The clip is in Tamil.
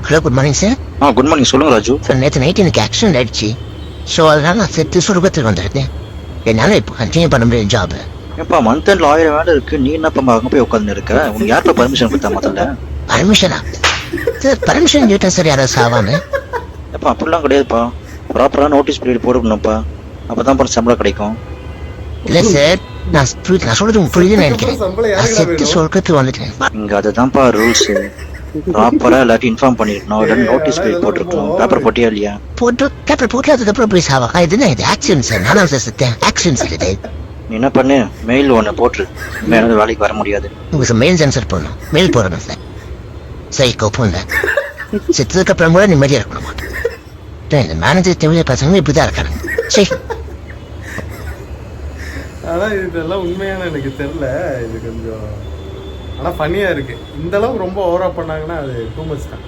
Hello, good morning sir. Good morning. சொல்லுங்க ராஜு. சார், நேற்று நைட் எனக்கு ஆக்சிடென்ட் ஆயிடுச்சு. ஸோ அதனால நான் செத்து சொர்க்கத்துக்கு வந்துருக்கேன். என்னால் இப்போ கண்டினியூ பண்ண முடியாது ஜாப். ஏப்பா மந்த் எண்ட்ல 1000 வேலை இருக்கு, நீ என்னப்பா அங்கே போய் உட்காந்து இருக்க? உனக்கு யார்ப்பா பர்மிஷன் கொடுத்தா முதல்ல? பர்மிஷனா சார்? பர்மிஷன் கேட்டேன் சார், யாராவது சாவான்னு. ஏப்பா அப்படிலாம் கிடையாதுப்பா. ப்ராப்பராக நோட்டீஸ் பீரியட் போட்டுக்கணும்ப்பா. அப்போ தான் அப்புறம் சம்பளம் கிடைக்கும். இல்லை சார், நான் சொல்றது உங்களுக்கு புரியுதுன்னு நினைக்கிறேன். நான் செத்து சொர்க்கத்துக்கு வந்துட்டேன். இங்கே அதுதான்ப்பா ரூல்ஸ். ப்ராப்பராக எல்லாத்தையும் இன்ஃபார்ம் பண்ணிருக்கணும். இல்லைன்னா நோட்டீஸ் பீரியட் போட்டிருக்கணும். பேப்பர் போட்டியா இல்லையா? பேப்பர் போட்டு அதுக்கப்புறம் போய் சாவா? இதுதான் இது ஆக்சிடென்ட் சார். நானும் சார் செத்தேன். ஆக்சிடென்ட் சார் இது. நீ என்ன பண்ணு, மெயில் ஒன்று போட்டுரு. மேலே வேலைக்கு வர முடியாது. உங்களுக்கு மெயில் ஆன்சர் பண்ணணும். மெயில் போடணும் சார். சரி, கோப்பம் இல்லை. செத்ததுக்கு அப்புறம் கூட நிம்மதியாக இருக்கணுமா? இந்த மேனேஜர் தேவையான பசங்க இப்படிதான் இருக்காங்க. சரி. அதான் இதெல்லாம் உண்மையான எனக்கு தெரியல. இது கொஞ்சம் ஆனால் ஃபன்னியாக இருக்குது. இந்த அளவுக்கு ரொம்ப ஓவராக பண்ணாங்கன்னா அது டூ மச் தான்.